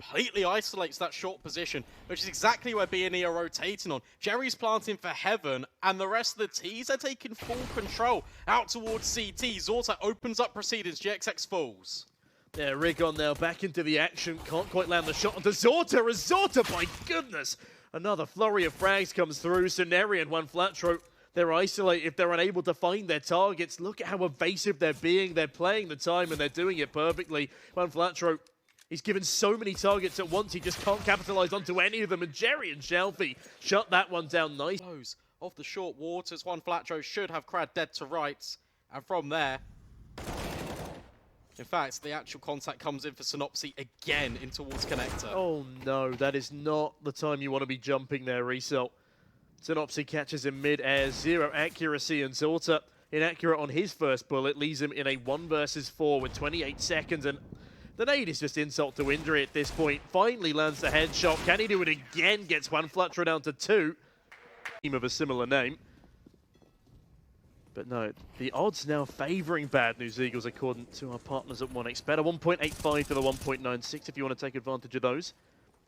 completely isolates that short position, which is exactly where B&E are rotating on. Jerry's planting for Heaven, and the rest of the T's are taking full control out towards CT. Zorta opens up proceedings, GXX falls. Yeah, Rigon now back into the action. Can't quite land the shot onto Zorta. As Zorta, my goodness! Another flurry of frags comes through. Suneri and one flat throw. They're isolated if they're unable to find their targets. Look at how evasive they're being. They're playing the time and they're doing it perfectly. One flat throw. He's given so many targets at once, he just can't capitalize onto any of them. And Jerry and Shelfie shut that one down nice. Off the short waters, one flat throw should have Crad dead to rights. And from there, in fact, the actual contact comes in for Synopsy again in towards Connector. Oh no, that is not the time you want to be jumping there, Result. Synopsy catches him mid-air, 0 accuracy, and Zorta inaccurate on his first bullet, leaves him in a 1 versus 4 with 28 seconds, and the nade is just insult to injury at this point. Finally lands the headshot. Can he do it again? Gets one flat throw down to 2. Team of a similar name. But no, the odds now favouring Bad News Eagles according to our partners at 1x Better. 1.85 to the 1.96 if you want to take advantage of those.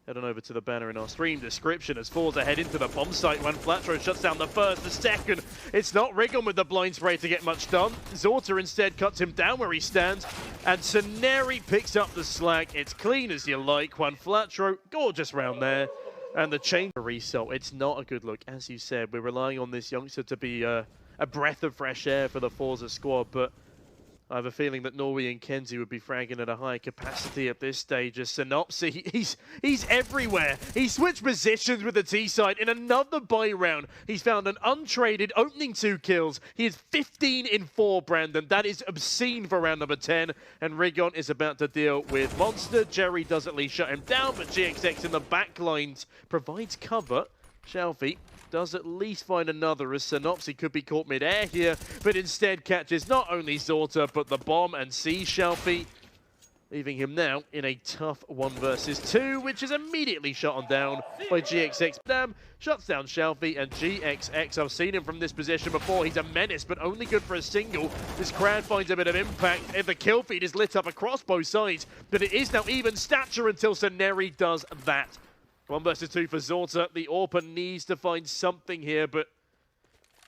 Head on over to the banner in our stream description as FORZE head into the bomb site. One flat throw shuts down the first, the second. It's not Rigon with the blind spray to get much done. Zorta instead cuts him down where he stands. And Suneri picks up the slack. It's clean as you like. One flat throw, gorgeous round there. And the chain result, it's not a good look. As you said, we're relying on this youngster to be a breath of fresh air for the FORZE squad, but I have a feeling that Norway and Kenzie would be fragging at a higher capacity at this stage. As Synopsy, he's everywhere. He switched positions with the T side in another buy round. He's found an untraded opening 2 kills. He is 15 in 4, Brandon. That is obscene for round number 10. And Rigon is about to deal with Monster. Jerry does at least shut him down, but GXX in the back lines provides cover. Shelfie does at least find another, as Synopsy could be caught mid-air here, but instead catches not only Zorta, but the bomb and sees Shelfie, leaving him now in a tough 1 versus 2, which is immediately shot on down by GXX. Damn, shuts down Shelfie, and GXX, I've seen him from this position before. He's a menace, but only good for a single. This crowd finds a bit of impact, if the kill feed is lit up across both sides, but it is now even stature until Suneri does that. 1 versus 2 for Zorta. The AWPer needs to find something here, but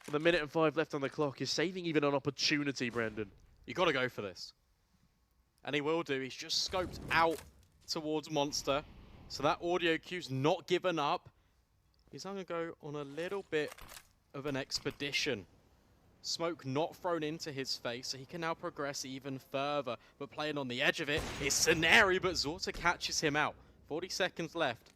with 1 minute and 5 left on the clock, is saving even an opportunity, Brandon. You got to go for this. And he will do. He's just scoped out towards Monster. So that audio cue's not given up. He's going to go on a little bit of an expedition. Smoke not thrown into his face, so he can now progress even further. But playing on the edge of it is Suneri, but Zorta catches him out. 40 seconds left.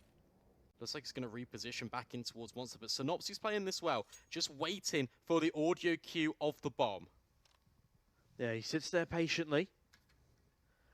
Looks like he's going to reposition back in towards Monster, but Synopsy's playing this well, just waiting for the audio cue of the bomb. Yeah, he sits there patiently.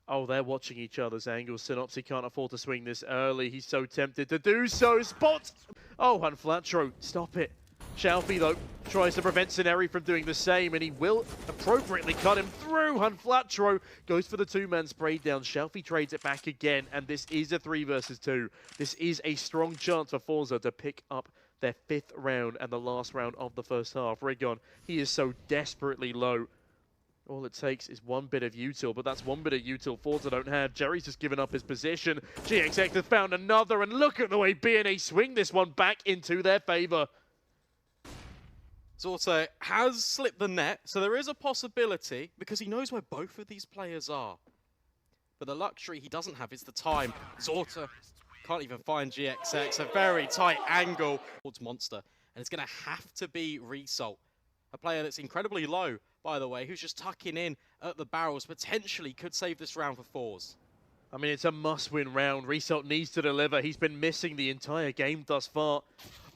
Oh, they're watching each other's angles. Synopsy can't afford to swing this early. He's so tempted to do so. Spot! Oh, one flat throw. Stop it. Shelfie, though, tries to prevent Suneri from doing the same, and he will appropriately cut him through. Hun flat throw goes for the 2-man spray down. Shelfie trades it back again, and this is a 3 versus 2. This is a strong chance for FORZE to pick up their 5th round and the last round of the first half. Rigon, he is so desperately low. All it takes is 1 bit of util, but that's 1 bit of util FORZE don't have. Jerry's just given up his position. GXX has found another, and look at the way B&A swing this one back into their favor. Zorta has slipped the net, so there is a possibility, because he knows where both of these players are. But the luxury he doesn't have is the time. Zorta can't even find GXX, a very tight angle towards Monster. And it's going to have to be Result, a player that's incredibly low, by the way, who's just tucking in at the barrels, potentially could save this round for FORZE. I mean, it's a must-win round. Result needs to deliver. He's been missing the entire game thus far.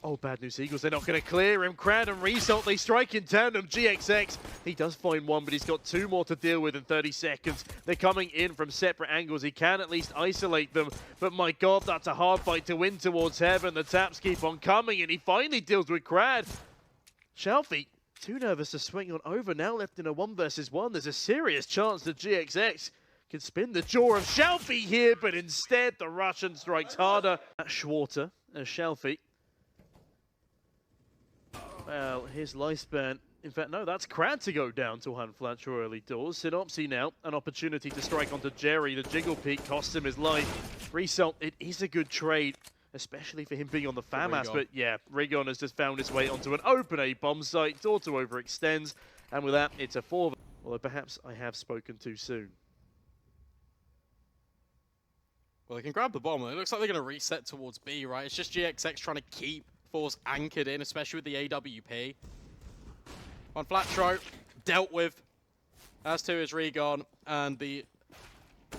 Oh, Bad News Eagles, they're not going to clear him. Crad and Result, they strike in tandem. GXX, he does find 1, but he's got 2 more to deal with in 30 seconds. They're coming in from separate angles. He can at least isolate them, but my God, that's a hard fight to win towards Heaven. The taps keep on coming, and he finally deals with Crad. Shelfie, too nervous to swing on over. Now left in a 1 versus 1. There's a serious chance that GXX can spin the jaw of Shelfie here, but instead the Russian strikes harder at Schwarter as Shelfie. Well, his lifespan In fact, no, that's Crad to go down to Flatcher early doors. Synopsy now, an opportunity to strike onto Jerry. The jiggle peak costs him his life. Result, it is a good trade, especially for him being on the FAMAS. But yeah, Rigon has just found his way onto an open A bomb site. Auto overextends, and with that, it's a 4. Although perhaps I have spoken too soon. Well, they can grab the bomb. It looks like they're going to reset towards B, right? It's just GXX trying to keep FORZE anchored in, especially with the AWP. On Flatro, dealt with, as to his Regon, and the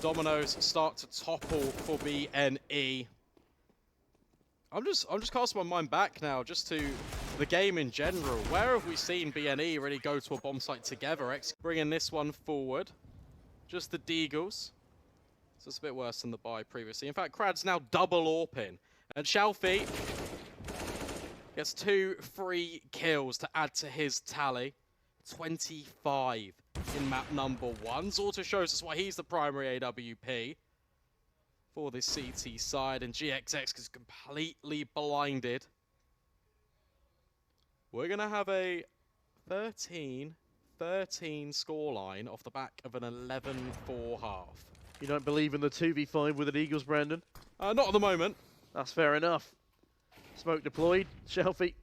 dominoes start to topple for BNE. I'm just casting my mind back now, just to the game in general. Where have we seen BNE really go to a bomb site together? X bringing this one forward. Just the Deagles. So it's a bit worse than the buy previously. In fact, Crad's now double AWPing. And Shelfie gets 2 free kills to add to his tally. 25 in map number 1. Zorta shows us why he's the primary AWP for this CT side. And GXX is completely blinded. We're going to have a 13-13 scoreline off the back of an 11-4 half. You don't believe in the 2v5 with an Eagles, Brandon? Not at the moment. That's fair enough. Smoke deployed. Shelfie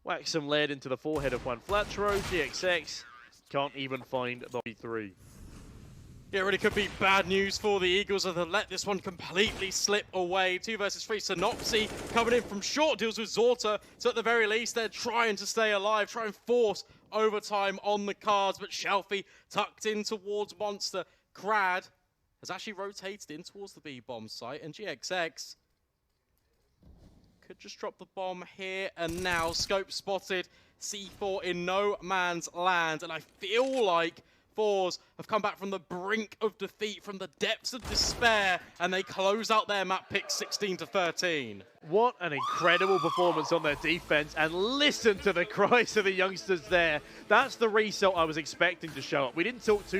whacks some lead into the forehead of Flatro. GXX can't even find the B3. Yeah, it really could be bad news for the Eagles as they let this one completely slip away. 2 versus 3. Synopsy coming in from short deals with Zorta. So at the very least, they're trying to stay alive, try and force overtime on the cards. But Shelfie tucked in towards Monster. Crad has actually rotated in towards the B bomb site, and GXX could just drop the bomb here and now. Scope spotted, C4 in no man's land, and I feel like FORZE have come back from the brink of defeat, from the depths of despair, and they close out their map pick 16-13. What an incredible performance on their defense, and listen to the cries of the youngsters there. That's the result I was expecting to show up. We didn't talk too